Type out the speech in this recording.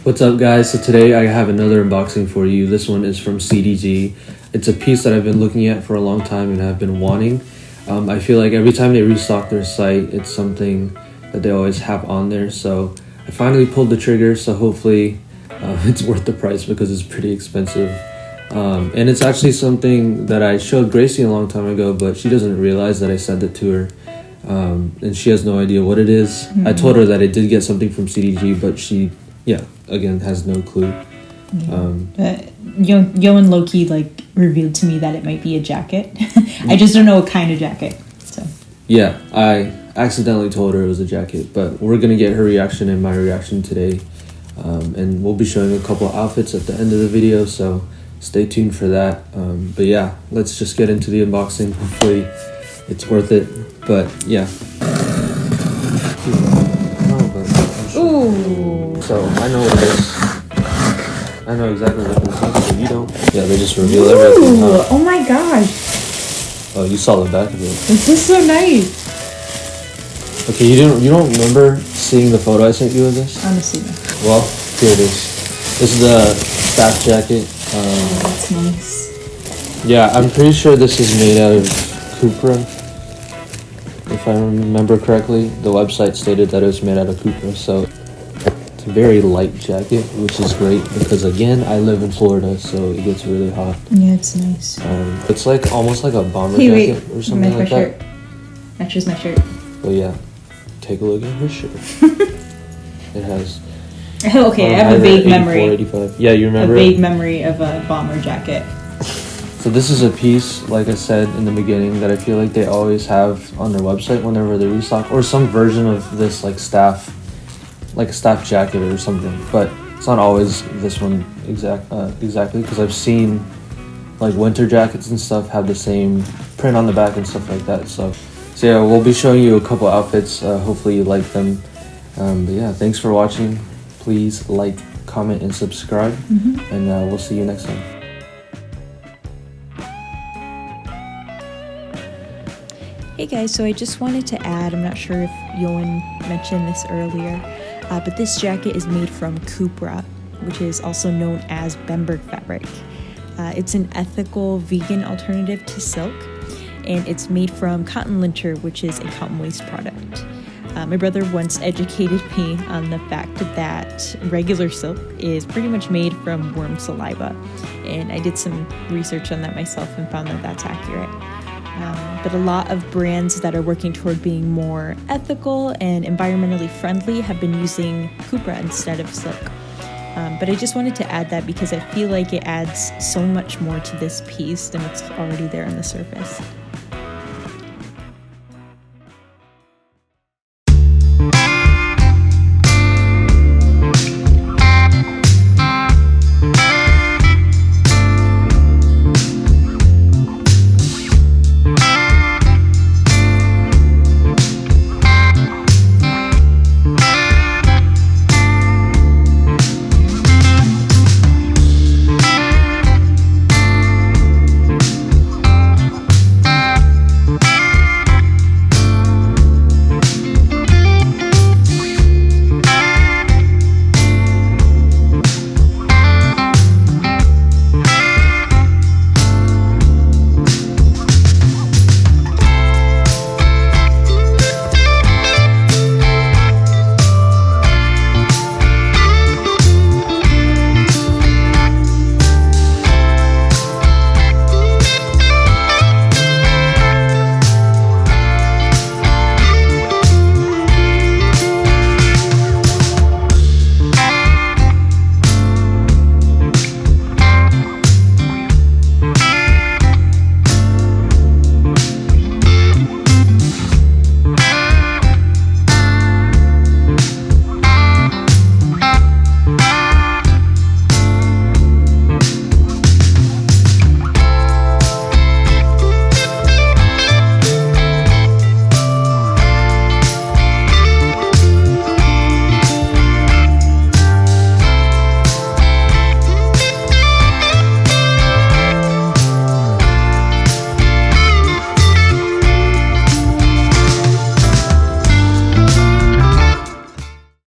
What's up, guys? So today I have another unboxing for you. This one is from CDG. It's a piece that I've been looking at for a long time and I've been wanting. I feel like every time they restock their site, it's something that they always have on there. So I finally pulled the trigger, so hopefully it's worth the price because it's pretty expensive. And it's actually something that I showed Gracie a long time ago, but she doesn't realize that I sent it to her. And she has no idea what it is. Mm-hmm. I told her that I did get something from CDG, but she, again, has no clue. Yo and Loki revealed to me that it might be a jacket. I just don't know what kind of jacket. So yeah, I accidentally told her it was a jacket, but we're gonna get her reaction and my reaction today, and we'll be showing a couple outfits at the end of the video, so stay tuned for that. But yeah, let's just get into the unboxing. Hopefully it's worth it. But yeah. Ooh. So I know what it is. I know exactly what this is, but you don't. Yeah, they just reveal everything. Huh? Oh my gosh. Oh, you saw the back of it. This is so nice. Okay, you don't remember seeing the photo I sent you of this? Honestly. Well, here it is. This is the staff jacket. That's nice. Yeah, I'm pretty sure this is made out of Cupra. If I remember correctly, the website stated that it was made out of Cupra, so it's a very light jacket, which is great because, again, I live in Florida, so it gets really hot. Yeah, it's nice. It's almost like a bomber jacket or something like that. Matches my shirt. But yeah, take a look at her shirt. It has... Okay, I have a vague memory. 84, yeah, you remember a vague memory of a bomber jacket. So this is a piece, like I said in the beginning, that I feel like they always have on their website whenever they restock, or some version of this a staff jacket or something. But it's not always this one exactly, because I've seen winter jackets and stuff have the same print on the back and stuff like that. So yeah, we'll be showing you a couple outfits. Hopefully you like them. But yeah, thanks for watching. Please like, comment, and subscribe, and we'll see you next time. Hey guys, so I just wanted to add, I'm not sure if Yoan mentioned this earlier, but this jacket is made from Cupra, which is also known as Bemberg fabric. It's an ethical vegan alternative to silk, and it's made from cotton linter, which is a cotton waste product. My brother once educated me on the fact that regular silk is pretty much made from worm saliva, and I did some research on that myself and found that that's accurate. But a lot of brands that are working toward being more ethical and environmentally friendly have been using Cupra instead of silk. But I just wanted to add that because I feel like it adds so much more to this piece than what's already there on the surface.